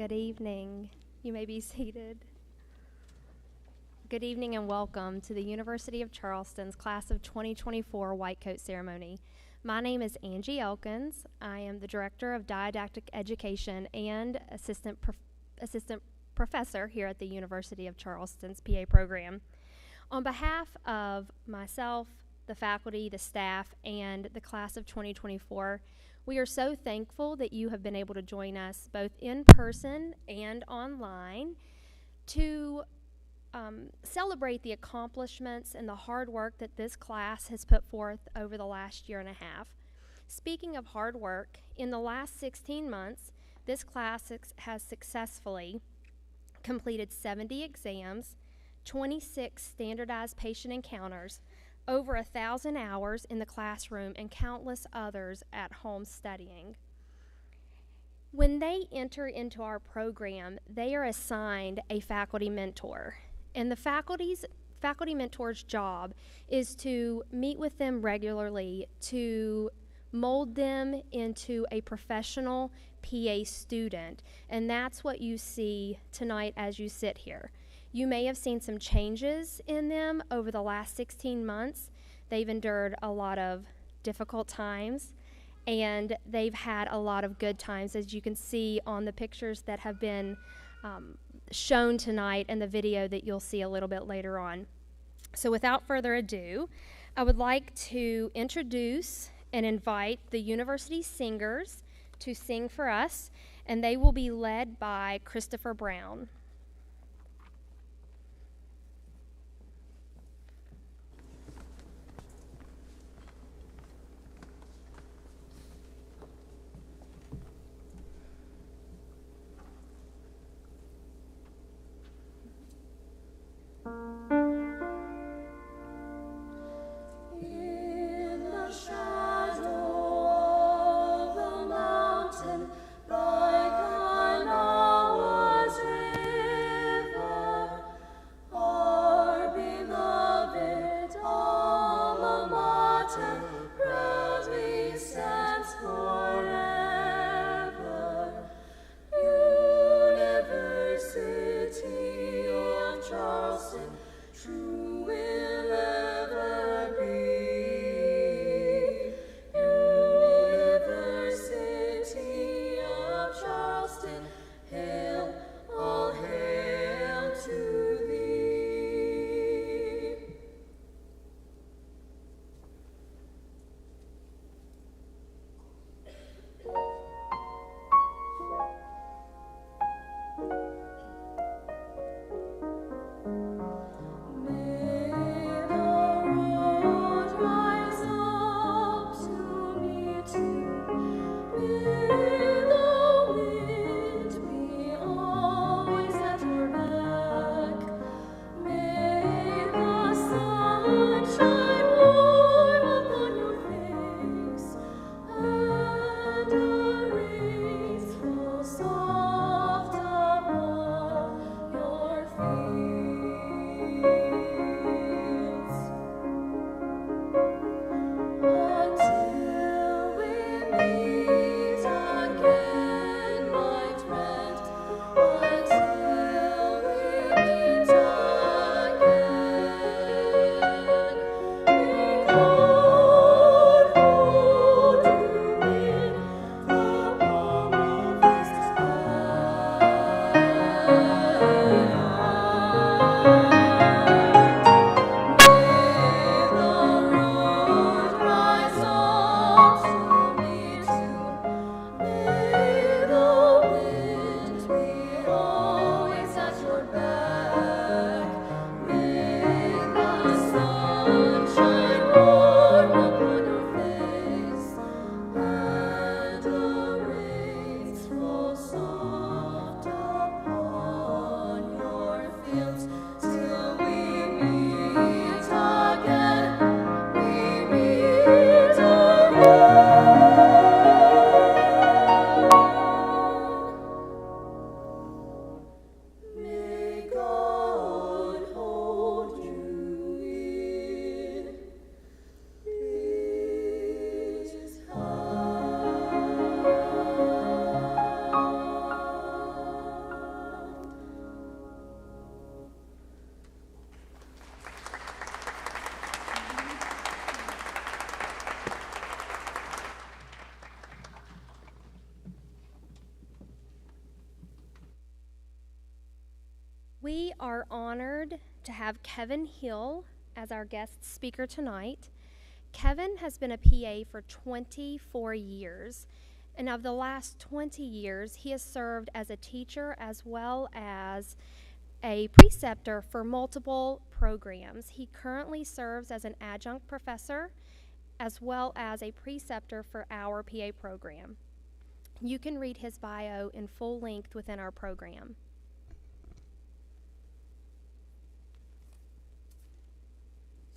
Good evening. You may be seated. Good evening and welcome to the University of Charleston's Class of 2024 White Coat Ceremony. My name is Angie Elkins. I am the Director of Didactic Education and Assistant Professor here at the University of Charleston's PA program. On behalf of myself, the faculty, the staff, and the Class of 2024, we are so thankful that you have been able to join us both in person and online to celebrate the accomplishments and the hard work that this class has put forth over the last year and a half. Speaking of hard work, in the last 16 months, this class has successfully completed 70 exams, 26 standardized patient encounters, over 1,000 hours in the classroom, and countless others at home studying. When they enter into our program, they are assigned a faculty mentor. And the faculty mentor's job is to meet with them regularly to mold them into a professional PA student. And that's what you see tonight as you sit here. You may have seen some changes in them over the last 16 months. They've endured a lot of difficult times, and they've had a lot of good times, as you can see on the pictures that have been shown tonight and the video that you'll see a little bit later on. So without further ado, I would like to introduce and invite the university singers to sing for us, and they will be led by Christopher Brown. We are honored to have Kevin Hill as our guest speaker tonight. Kevin has been a PA for 24 years, and of the last 20 years, he has served as a teacher as well as a preceptor for multiple programs. He currently serves as an adjunct professor as well as a preceptor for our PA program. You can read his bio in full length within our program.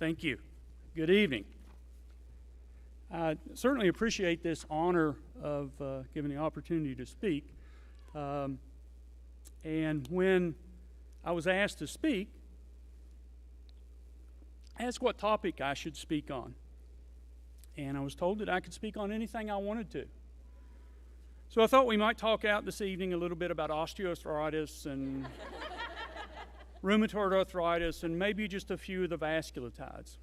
Thank you. Good evening. I certainly appreciate this honor of giving the opportunity to speak. And when I was asked to speak, asked what topic I should speak on. And I was told that I could speak on anything I wanted to. So I thought we might talk out this evening a little bit about osteoarthritis and rheumatoid arthritis, and maybe just a few of the vasculitides.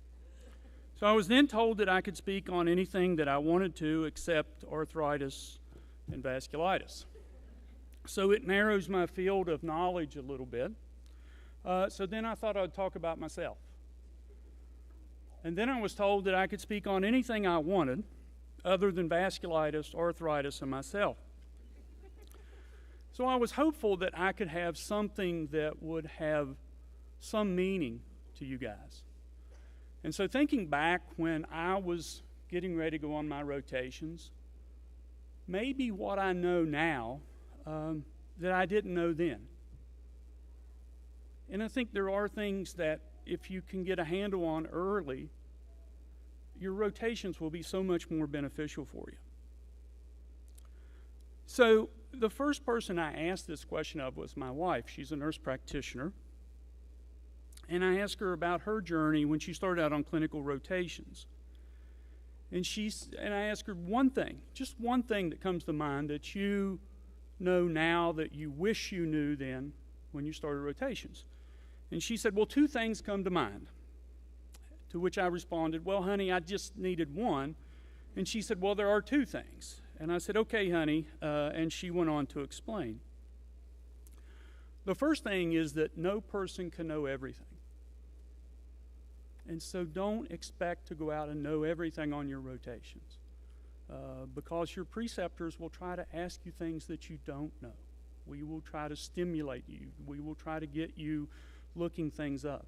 So I was then told that I could speak on anything that I wanted to except arthritis and vasculitis. So it narrows my field of knowledge a little bit. So then I thought I'd talk about myself. And then I was told that I could speak on anything I wanted other than vasculitis, arthritis, and myself. So I was hopeful that I could have something that would have some meaning to you guys. And so thinking back when I was getting ready to go on my rotations, maybe what I know now that I didn't know then. And I think there are things that if you can get a handle on early, your rotations will be so much more beneficial for you. So the first person I asked this question of was my wife. She's a nurse practitioner. And I asked her about her journey when she started out on clinical rotations. And I asked her one thing, just one thing that comes to mind that you know now that you wish you knew then when you started rotations. And she said, well, two things come to mind. To which I responded, well, honey, I just needed one. And she said, well, there are two things. And I said, okay, honey, and she went on to explain. The first thing is that no person can know everything. And so don't expect to go out and know everything on your rotations because your preceptors will try to ask you things that you don't know. We will try to stimulate you. We will try to get you looking things up.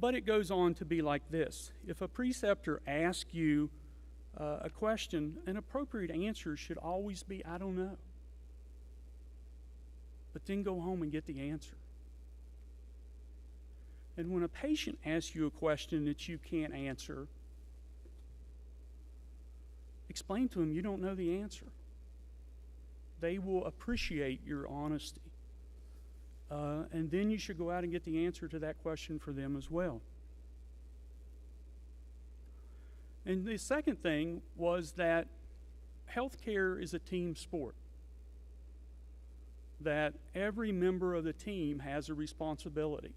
But it goes on to be like this. If a preceptor asks you a question, an appropriate answer should always be, I don't know. But then go home and get the answer. And when a patient asks you a question that you can't answer, explain to them you don't know the answer. They will appreciate your honesty. And then you should go out and get the answer to that question for them as well. And the second thing was that healthcare is a team sport. That every member of the team has a responsibility.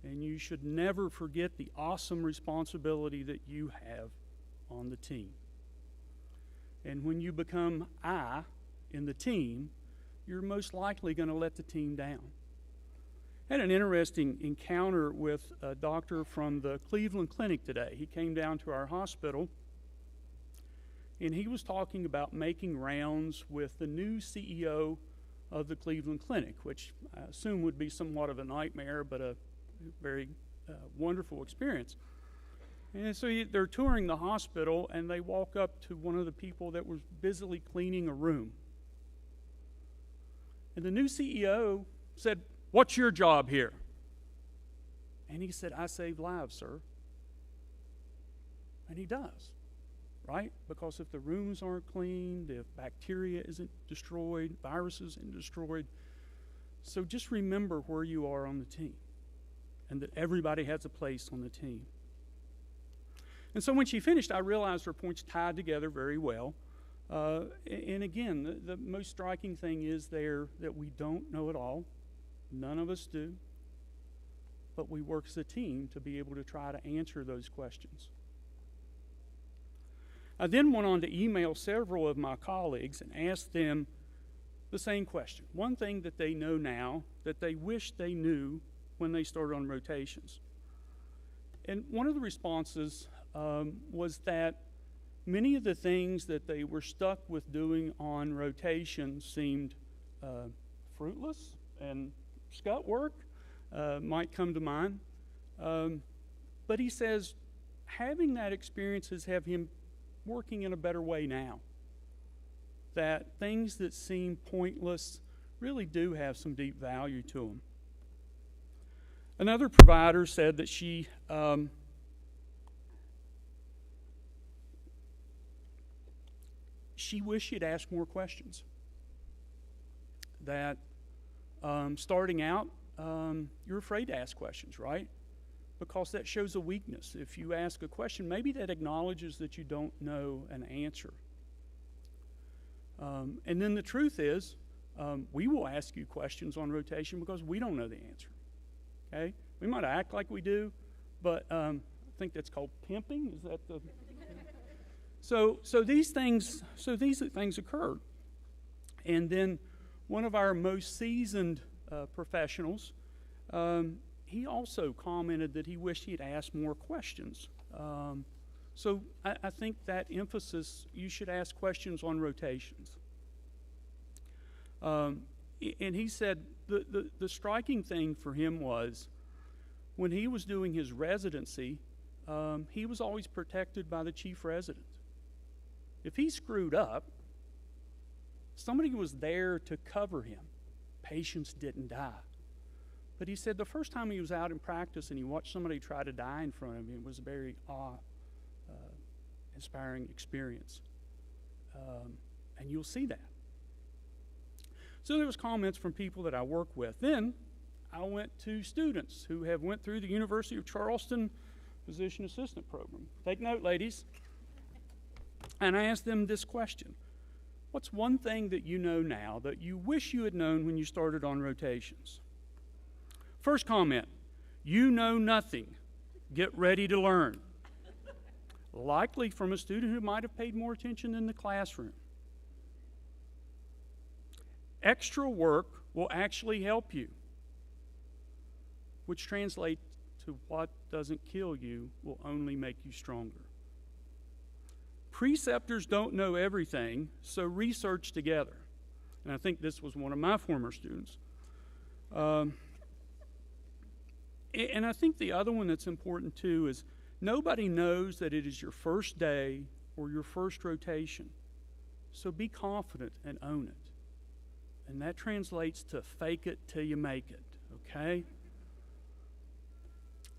And you should never forget the awesome responsibility that you have on the team. And when you become I in the team, you're most likely going to let the team down. I had an interesting encounter with a doctor from the Cleveland Clinic today. He came down to our hospital, and he was talking about making rounds with the new CEO of the Cleveland Clinic, which I assume would be somewhat of a nightmare, but a very wonderful experience. And so they're touring the hospital, and they walk up to one of the people that was busily cleaning a room. And the new CEO said, "What's your job here?" And he said, "I save lives, sir." And he does, right? Because if the rooms aren't cleaned, if bacteria isn't destroyed, viruses isn't destroyed. So just remember where you are on the team and that everybody has a place on the team. And so when she finished, I realized her points tied together very well. And again, the most striking thing is there that we don't know it all. None of us do. But we work as a team to be able to try to answer those questions. I then went on to email several of my colleagues and asked them the same question. One thing that they know now that they wish they knew when they started on rotations. And one of the responses was that many of the things that they were stuck with doing on rotation seemed fruitless, and scut work might come to mind. But he says having that experience has have him working in a better way now. That things that seem pointless really do have some deep value to them. Another provider said that she wished she'd asked more questions. That starting out, you're afraid to ask questions, right? Because that shows a weakness. If you ask a question, maybe that acknowledges that you don't know an answer. And then the truth is, we will ask you questions on rotation because we don't know the answer. Okay? We might act like we do, but I think that's called pimping. Is that the? So these things occurred, and then one of our most seasoned professionals, he also commented that he wished he had asked more questions. So I think that emphasis, you should ask questions on rotations. And he said the striking thing for him was when he was doing his residency, he was always protected by the chief resident. If he screwed up, somebody was there to cover him. Patients didn't die. But he said the first time he was out in practice and he watched somebody try to die in front of him, it was a very inspiring experience. And you'll see that. So there was comments from people that I work with. Then I went to students who have went through the University of Charleston Physician Assistant Program. Take note, ladies. And I asked them this question. What's one thing that you know now that you wish you had known when you started on rotations? First comment, you know nothing. Get ready to learn. Likely from a student who might have paid more attention in the classroom. Extra work will actually help you, which translates to what doesn't kill you will only make you stronger. Preceptors don't know everything, so research together. And I think this was one of my former students. And I think the other one that's important too is nobody knows that it is your first day or your first rotation. So be confident and own it. And that translates to fake it till you make it, okay?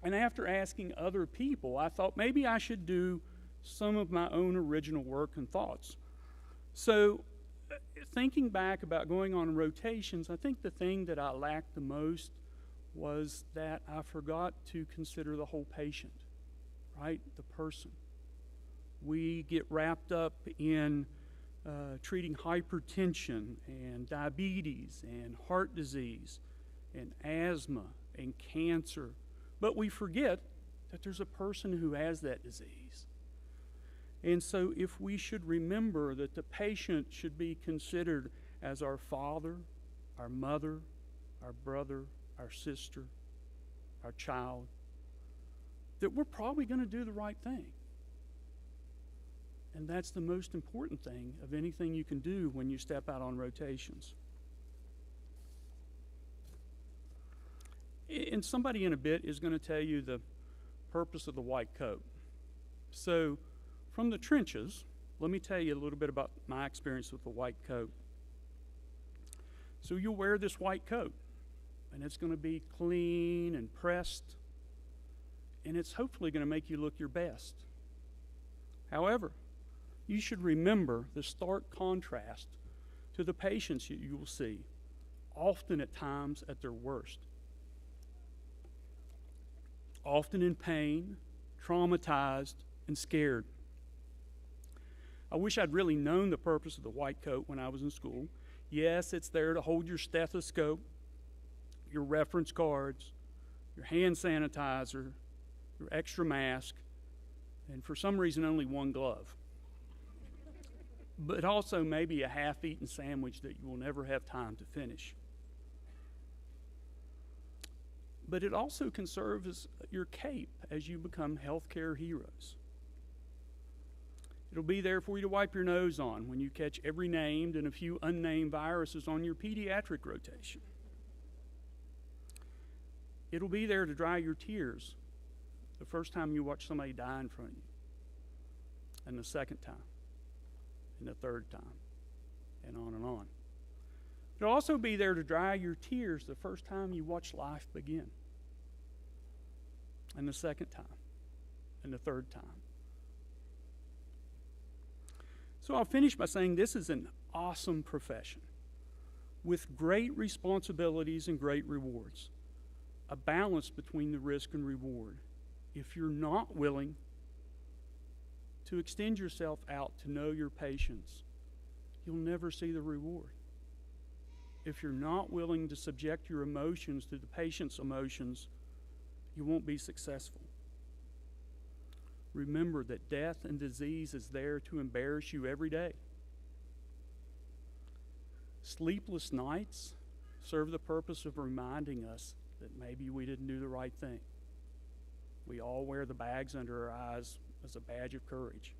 And after asking other people, I thought maybe I should do some of my own original work and thoughts. So thinking back about going on rotations, I think the thing that I lacked the most was that I forgot to consider the whole patient, right? The person. We get wrapped up in treating hypertension and diabetes and heart disease and asthma and cancer, but we forget that there's a person who has that disease. And so if we should remember that the patient should be considered as our father, our mother, our brother, our sister, our child, that we're probably going to do the right thing. And that's the most important thing of anything you can do when you step out on rotations. And somebody in a bit is going to tell you the purpose of the white coat. So from the trenches, let me tell you a little bit about my experience with the white coat. So you'll wear this white coat, and it's going to be clean and pressed, and it's hopefully going to make you look your best. However, you should remember the stark contrast to the patients you will see, often at times at their worst. Often in pain, traumatized, and scared. I wish I'd really known the purpose of the white coat when I was in school. Yes, it's there to hold your stethoscope, your reference cards, your hand sanitizer, your extra mask, and for some reason only one glove. but also maybe a half-eaten sandwich that you will never have time to finish. But it also can serve as your cape as you become healthcare heroes. It'll be there for you to wipe your nose on when you catch every named and a few unnamed viruses on your pediatric rotation. It'll be there to dry your tears the first time you watch somebody die in front of you, and the second time, and the third time, and on and on. It'll also be there to dry your tears the first time you watch life begin, and the second time, and the third time. So I'll finish by saying this is an awesome profession with great responsibilities and great rewards, a balance between the risk and reward. If you're not willing to extend yourself out to know your patients, you'll never see the reward. If you're not willing to subject your emotions to the patient's emotions, you won't be successful. Remember that death and disease is there to embarrass you every day. Sleepless nights serve the purpose of reminding us that maybe we didn't do the right thing. We all wear the bags under our eyes as a badge of courage.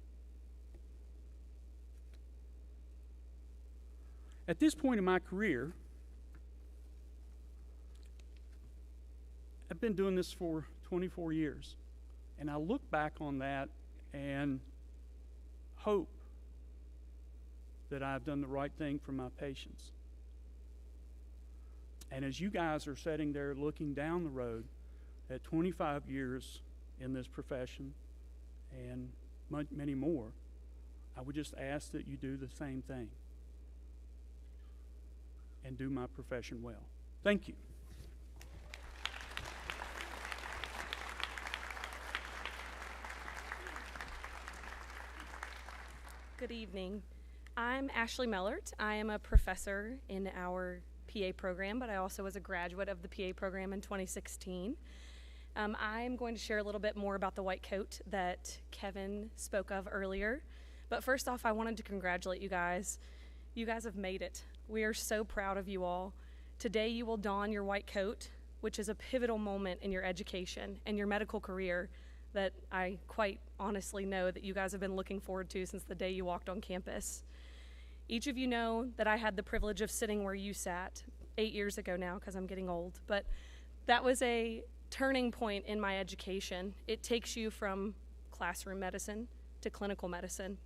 At this point in my career, I've been doing this for 24 years, and I look back on that and hope that I've done the right thing for my patients. And as you guys are sitting there looking down the road at 25 years in this profession and many more, I would just ask that you do the same thing and do my profession well. Thank you. Good evening. I'm Ashley Mellert. I am a professor in our PA program, but I also was a graduate of the PA program in 2016. I'm going to share a little bit more about the white coat that Kevin spoke of earlier. But first off, I wanted to congratulate you guys. You guys have made it. We are so proud of you all. Today you will don your white coat, which is a pivotal moment in your education and your medical career that I quite honestly know that you guys have been looking forward to since the day you walked on campus. Each of you know that I had the privilege of sitting where you sat 8 years ago now, because I'm getting old, but that was a turning point in my education. It takes you from classroom medicine to clinical medicine,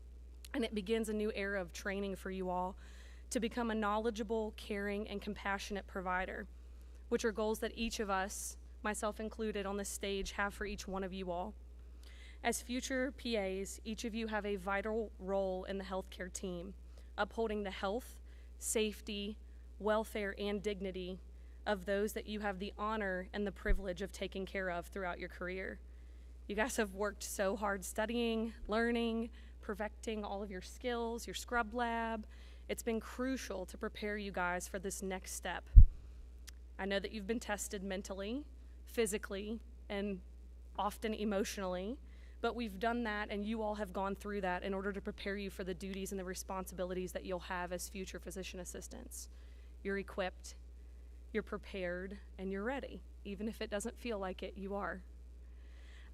and it begins a new era of training for you all to become a knowledgeable, caring, and compassionate provider, which are goals that each of us, myself included on this stage, have for each one of you all. As future PAs, each of you have a vital role in the healthcare team, upholding the health, safety, welfare, and dignity of those that you have the honor and the privilege of taking care of throughout your career. You guys have worked so hard studying, learning, perfecting all of your skills, your scrub lab. It's been crucial to prepare you guys for this next step. I know that you've been tested mentally, physically, and often emotionally, but we've done that, and you all have gone through that in order to prepare you for the duties and the responsibilities that you'll have as future physician assistants. You're equipped, you're prepared, and you're ready. Even if it doesn't feel like it, you are.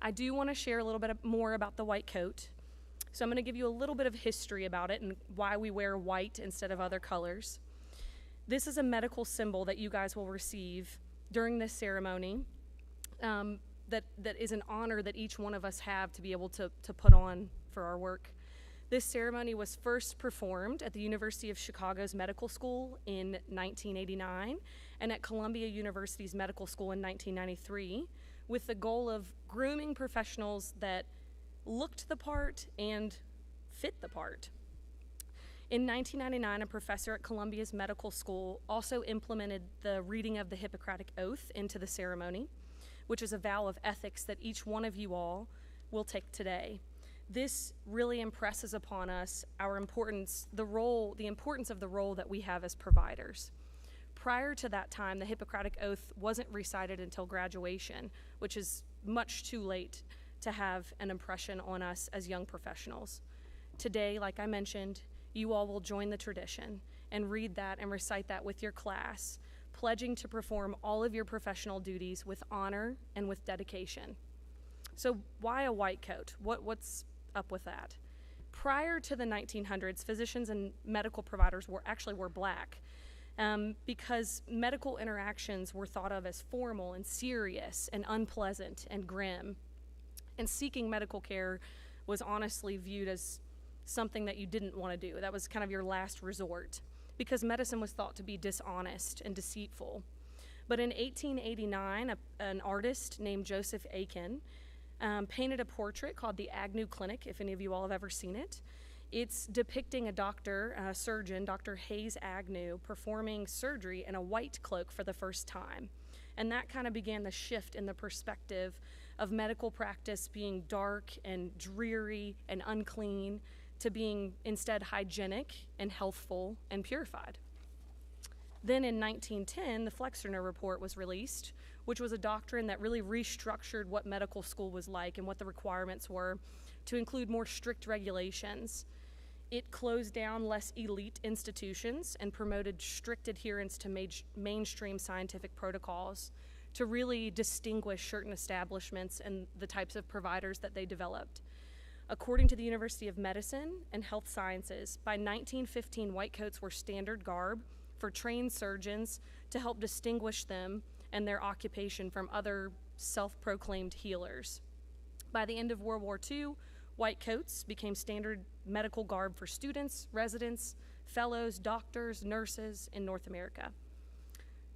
I do want to share a little bit more about the white coat. So I'm going to give you a little bit of history about it and why we wear white instead of other colors. This is a medical symbol that you guys will receive during this ceremony. That is an honor that each one of us have to be able to put on for our work. This ceremony was first performed at the University of Chicago's Medical School in 1989 and at Columbia University's Medical School in 1993, with the goal of grooming professionals that looked the part and fit the part. In 1999, a professor at Columbia's Medical School also implemented the reading of the Hippocratic Oath into the ceremony, which is a vow of ethics that each one of you all will take today. This really impresses upon us the importance of the role that we have as providers. Prior to that time, the Hippocratic Oath wasn't recited until graduation, which is much too late to have an impression on us as young professionals. Today, like I mentioned, you all will join the tradition and read that and recite that with your class, pledging to perform all of your professional duties with honor and with dedication. So why a white coat? What's up with that? Prior to the 1900s, physicians and medical providers were black because medical interactions were thought of as formal and serious and unpleasant and grim. And seeking medical care was honestly viewed as something that you didn't want to do. That was kind of your last resort because medicine was thought to be dishonest and deceitful. But in 1889, an artist named Joseph Aiken painted a portrait called the Agnew Clinic, if any of you all have ever seen it. It's depicting a surgeon, Dr. Hayes Agnew, performing surgery in a white cloak for the first time. And that kind of began the shift in the perspective of medical practice being dark and dreary and unclean to being instead hygienic and healthful and purified. Then in 1910, the Flexner Report was released, which was a doctrine that really restructured what medical school was like and what the requirements were to include more strict regulations. It closed down less elite institutions and promoted strict adherence to mainstream scientific protocols to really distinguish certain establishments and the types of providers that they developed. According to the University of Medicine and Health Sciences, by 1915, white coats were standard garb for trained surgeons to help distinguish them and their occupation from other self-proclaimed healers. By the end of World War II, white coats became standard medical garb for students, residents, fellows, doctors, nurses in North America.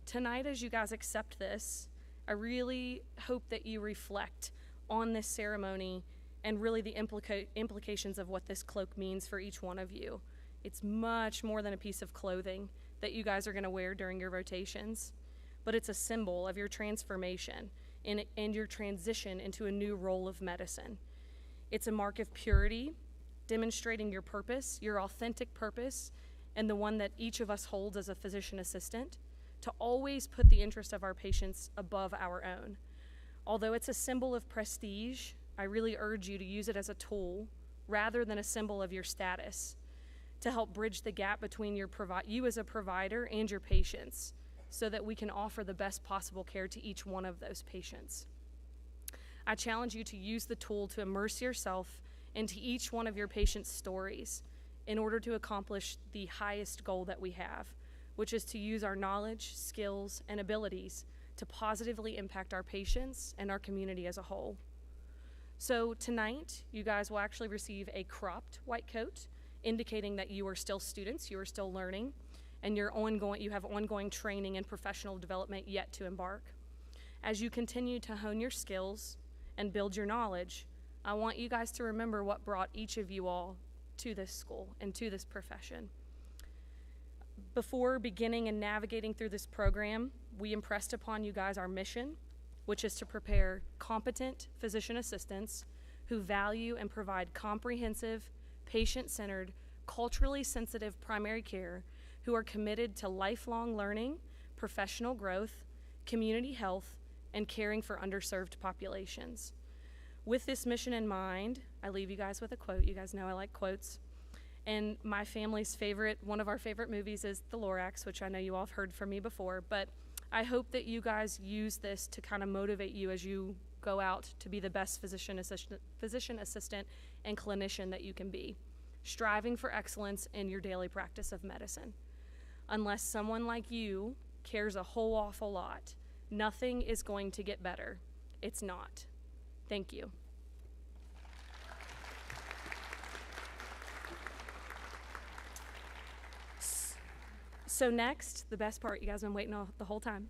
Tonight, as you guys accept this, I really hope that you reflect on this ceremony and really the implications of what this cloak means for each one of you. It's much more than a piece of clothing that you guys are going to wear during your rotations, but it's a symbol of your transformation and your transition into a new role of medicine. It's a mark of purity, demonstrating your purpose, your authentic purpose, and the one that each of us holds as a physician assistant, to always put the interest of our patients above our own. Although it's a symbol of prestige, I really urge you to use it as a tool rather than a symbol of your status to help bridge the gap between you as a provider and your patients so that we can offer the best possible care to each one of those patients. I challenge you to use the tool to immerse yourself into each one of your patients' stories in order to accomplish the highest goal that we have, which is to use our knowledge, skills, and abilities to positively impact our patients and our community as a whole. So tonight, you guys will actually receive a cropped white coat, indicating that you are still students, you are still learning, and you have ongoing training and professional development yet to embark. As you continue to hone your skills and build your knowledge, I want you guys to remember what brought each of you all to this school and to this profession. Before beginning and navigating through this program, we impressed upon you guys our mission, which is to prepare competent physician assistants who value and provide comprehensive, patient-centered, culturally sensitive primary care, who are committed to lifelong learning, professional growth, community health, and caring for underserved populations. With this mission in mind, I leave you guys with a quote. You guys know I like quotes. And my family's one of our favorite movies is The Lorax, which I know you all have heard from me before, but I hope that you guys use this to kind of motivate you as you go out to be the best physician assistant and clinician that you can be, striving for excellence in your daily practice of medicine. Unless someone like you cares a whole awful lot, nothing is going to get better. It's not. Thank you. So next, the best part, you guys have been waiting the whole time.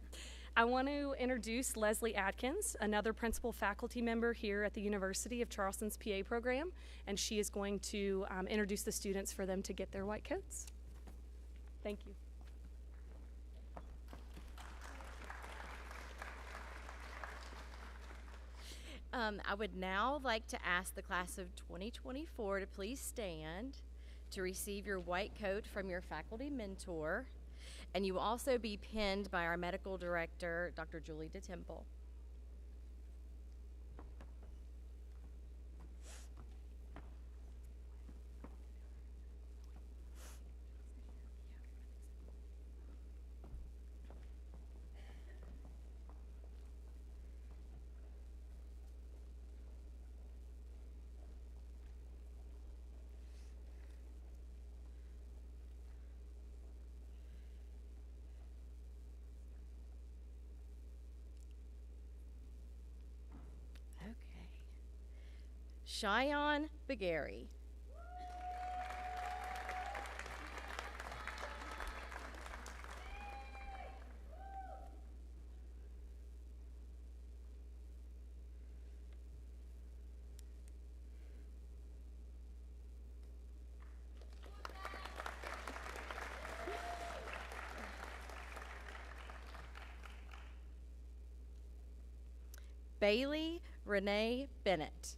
I want to introduce Leslie Atkins, another principal faculty member here at the University of Charleston's PA program, and she is going to introduce the students for them to get their white coats. Thank you. I would now like to ask the class of 2024 to please stand to receive your white coat from your faculty mentor, and you will also be pinned by our medical director, Dr. Julie DeTemple. Cheyenne Bagary. Bailey Renee Bennett.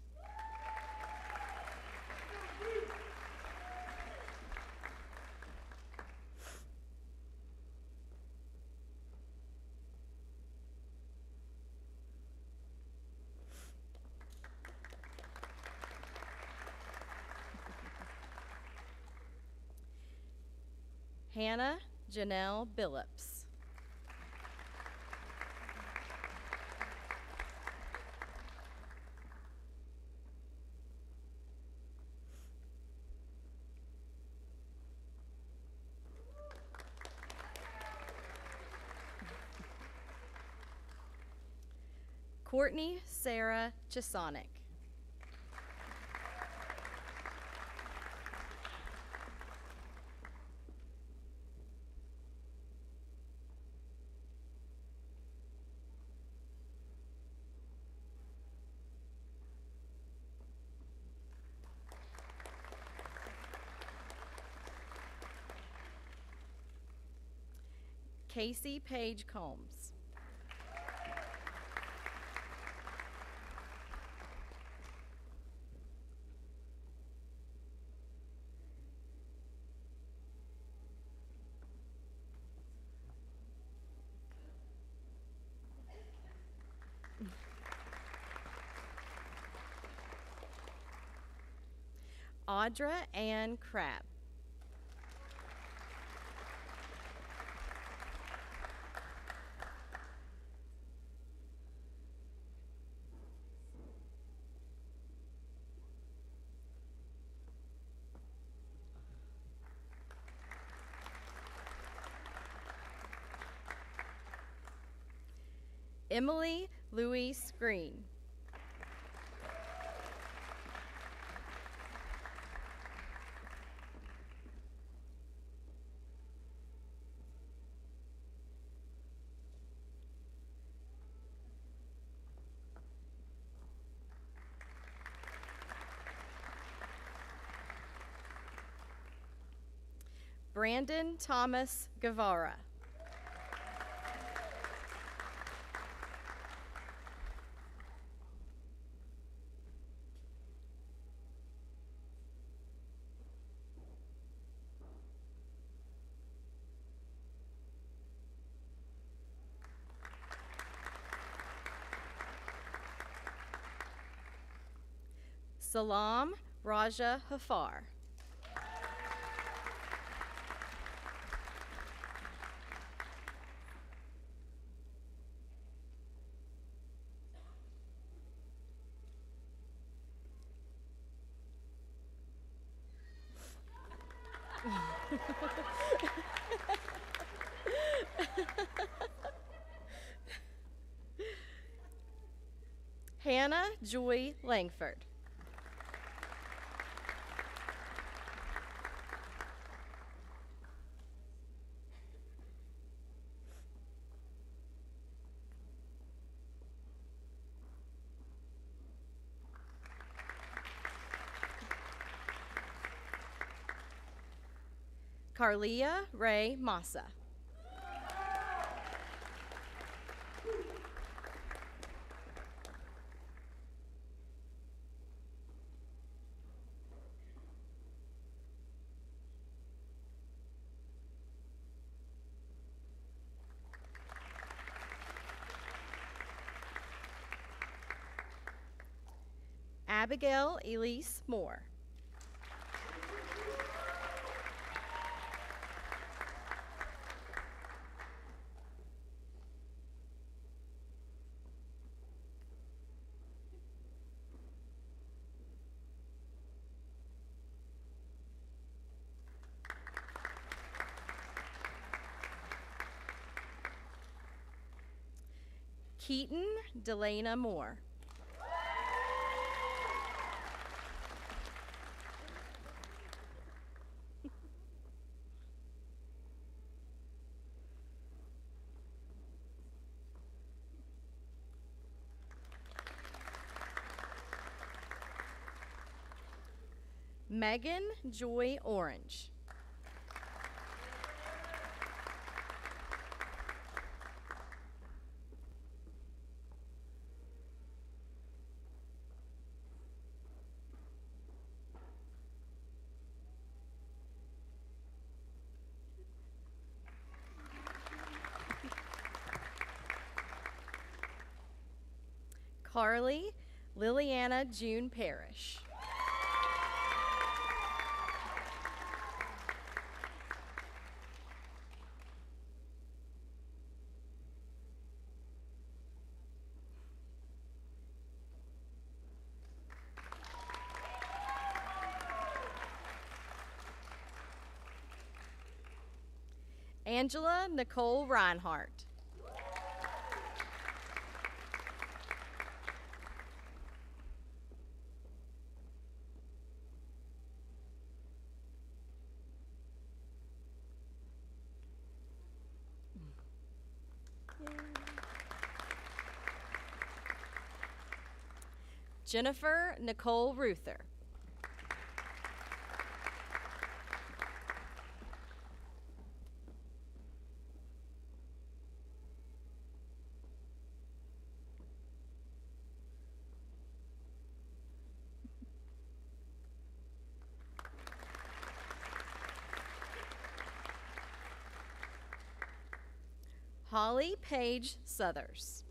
Hannah Janelle Billups. Courtney Sarah Chisonic. Casey Page Combs. Audra Ann Crabb. Emily Louise Green. Brandon Thomas Guevara. Salam Raja Hafar. Hannah Joy Langford. Carlia Ray Massa. Abigail Elise Moore. Keaton Delana Moore. Megan Joy Orange. Carly Liliana June Parrish. Angela Nicole Reinhardt. Jennifer Nicole Ruther. Holly Page Southers.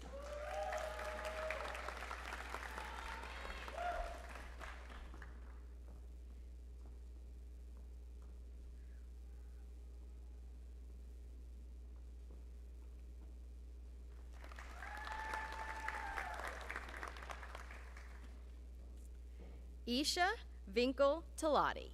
Isha Vinkel Talati.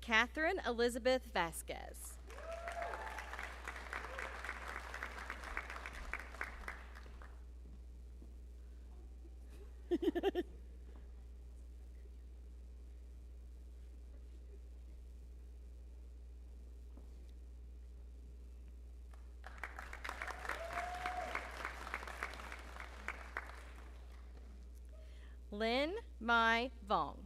Catherine Elizabeth Vasquez. Lynn Mai Vong.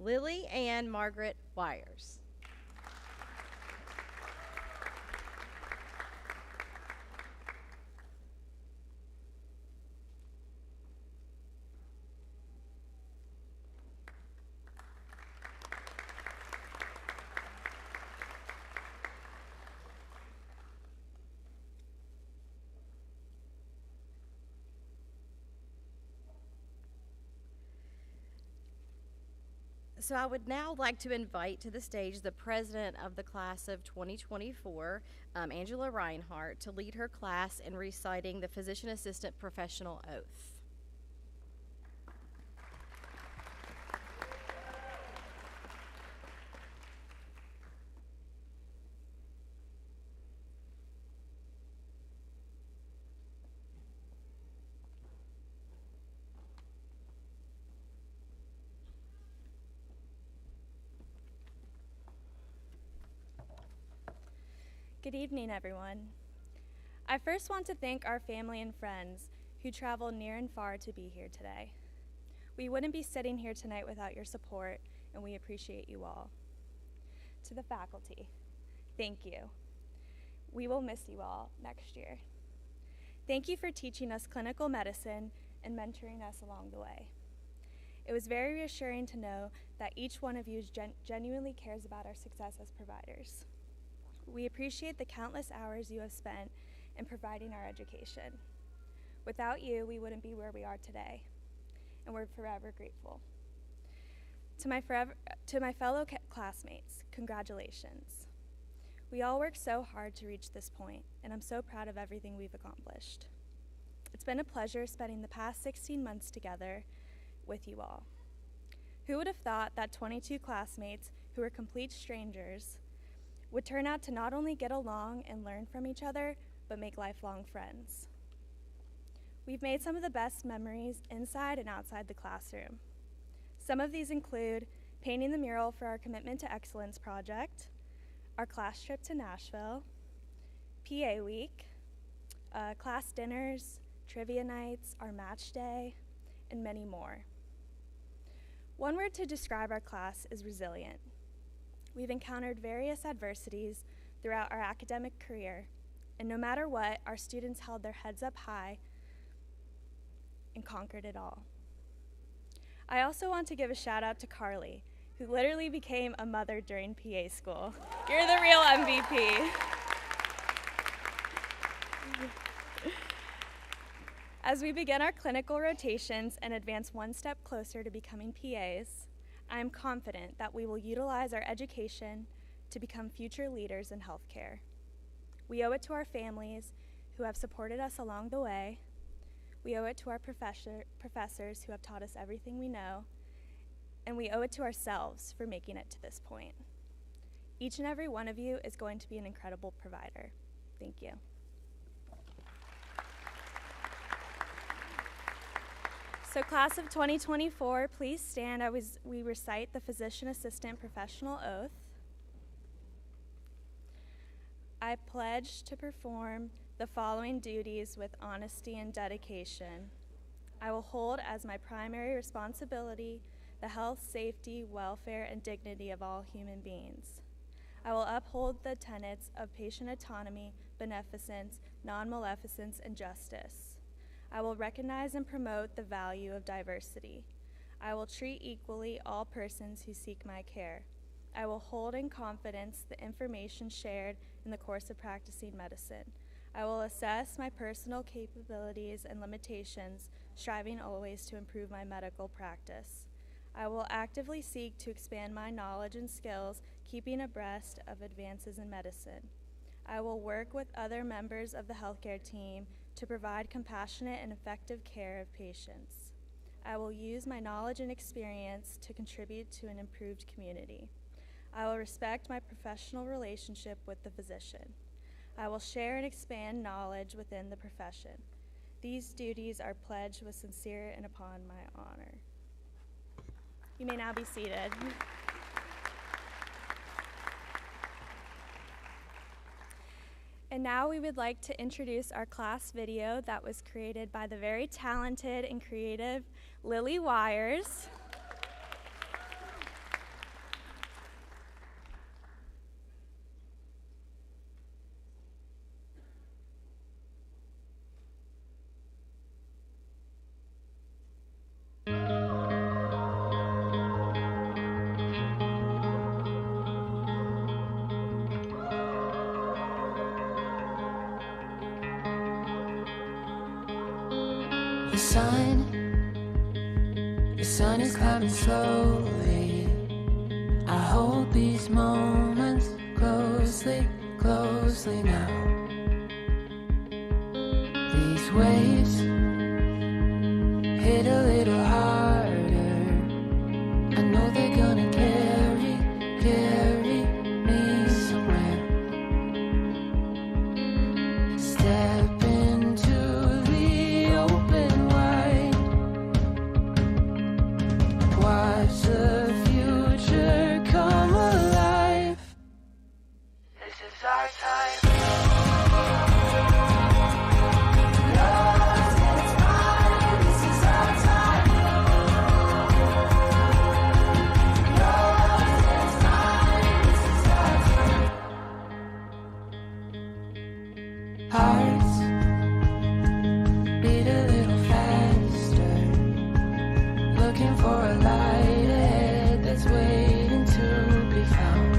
Lily Ann Margaret Wires. So I would now like to invite to the stage the president of the class of 2024, Angela Reinhardt, to lead her class in reciting the Physician Assistant Professional Oath. Good evening, everyone. I first want to thank our family and friends who traveled near and far to be here today. We wouldn't be sitting here tonight without your support, and we appreciate you all. To the faculty, thank you. We will miss you all next year. Thank you for teaching us clinical medicine and mentoring us along the way. It was very reassuring to know that each one of you genuinely cares about our success as providers. We appreciate the countless hours you have spent in providing our education. Without you, we wouldn't be where we are today, and we're forever grateful. To my fellow classmates, congratulations. We all worked so hard to reach this point, and I'm so proud of everything we've accomplished. It's been a pleasure spending the past 16 months together with you all. Who would have thought that 22 classmates who were complete strangers would turn out to not only get along and learn from each other, but make lifelong friends? We've made some of the best memories inside and outside the classroom. Some of these include painting the mural for our Commitment to Excellence project, our class trip to Nashville, PA week, class dinners, trivia nights, our match day, and many more. One word to describe our class is resilient. We've encountered various adversities throughout our academic career, and no matter what, our students held their heads up high and conquered it all. I also want to give a shout out to Carly, who literally became a mother during PA school. You're the real MVP. As we begin our clinical rotations and advance one step closer to becoming PAs, I am confident that we will utilize our education to become future leaders in healthcare. We owe it to our families who have supported us along the way. We owe it to our professors who have taught us everything we know, and we owe it to ourselves for making it to this point. Each and every one of you is going to be an incredible provider. Thank you. So class of 2024, please stand as we recite the physician assistant professional oath. I pledge to perform the following duties with honesty and dedication. I will hold as my primary responsibility the health, safety, welfare, and dignity of all human beings. I will uphold the tenets of patient autonomy, beneficence, non-maleficence, and justice. I will recognize and promote the value of diversity. I will treat equally all persons who seek my care. I will hold in confidence the information shared in the course of practicing medicine. I will assess my personal capabilities and limitations, striving always to improve my medical practice. I will actively seek to expand my knowledge and skills, keeping abreast of advances in medicine. I will work with other members of the healthcare team to provide compassionate and effective care of patients. I will use my knowledge and experience to contribute to an improved community. I will respect my professional relationship with the physician. I will share and expand knowledge within the profession. These duties are pledged with sincere and upon my honor. You may now be seated. And now we would like to introduce our class video that was created by the very talented and creative Lily Wires. The sun is coming slowly. I hold these moments closely, closely now. These waves hit a little harder. I know they're gonna carry me somewhere. Step into the open wide. Watch the future come alive. This is our time. Hearts beat a little faster, looking for a light ahead that's waiting to be found.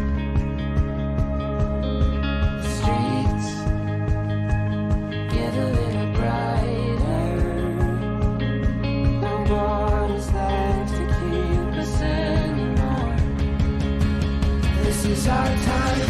The streets get a little brighter, no borders left to keep us anymore. This is our time.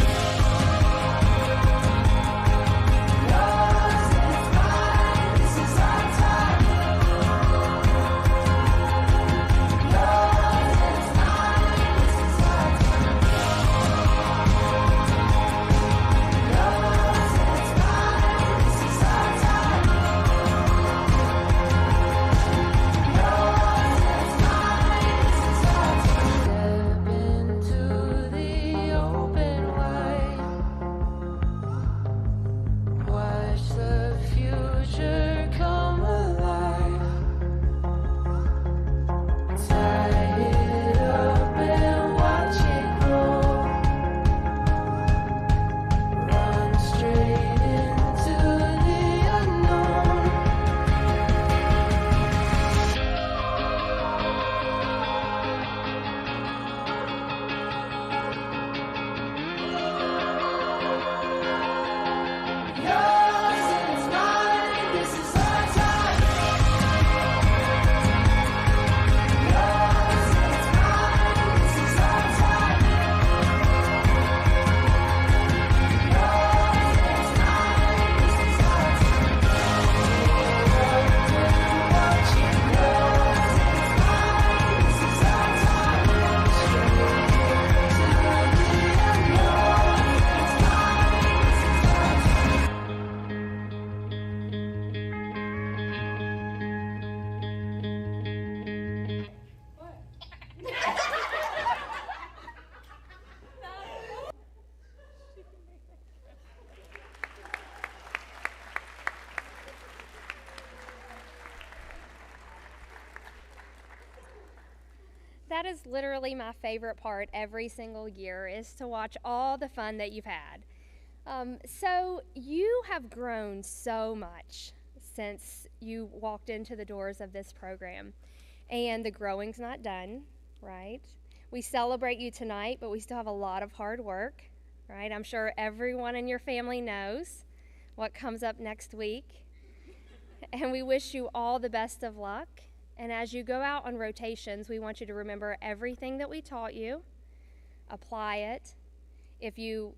that is literally my favorite part every single year, is to watch all the fun that you've had. So you have grown so much since you walked into the doors of this program, and the growing's not done, right? We celebrate you tonight, but we still have a lot of hard work, right? I'm sure everyone in your family knows what comes up next week, and we wish you all the best of luck. And as you go out on rotations, we want you to remember everything that we taught you, apply it. If you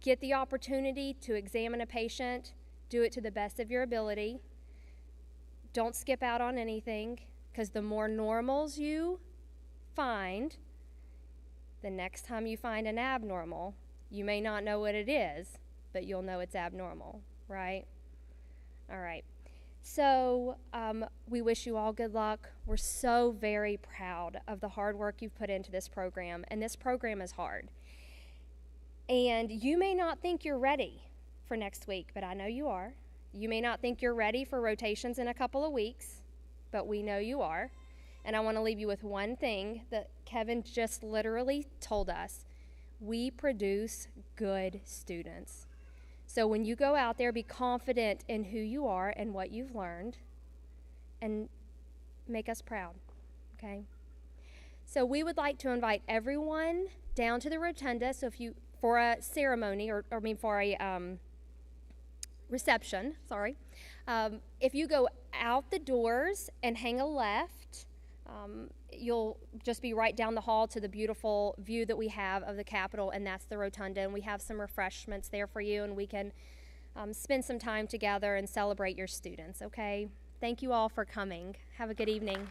get the opportunity to examine a patient, do it to the best of your ability. Don't skip out on anything, because the more normals you find, the next time you find an abnormal, you may not know what it is, but you'll know it's abnormal, right? All right. So we wish you all good luck. We're so very proud of the hard work you've put into this program, and this program is hard. And you may not think you're ready for next week, but I know you are. You may not think you're ready for rotations in a couple of weeks, but we know you are. And I want to leave you with one thing that Kevin just literally told us. We produce good students. So when you go out there, be confident in who you are and what you've learned, and make us proud, okay? So we would like to invite everyone down to the rotunda. So if you, for a ceremony, for a reception, sorry. If you go out the doors and hang a left, you'll just be right down the hall to the beautiful view that we have of the Capitol, and that's the rotunda, and we have some refreshments there for you, and we can spend some time together and celebrate your students, okay? Thank you all for coming. Have a good evening.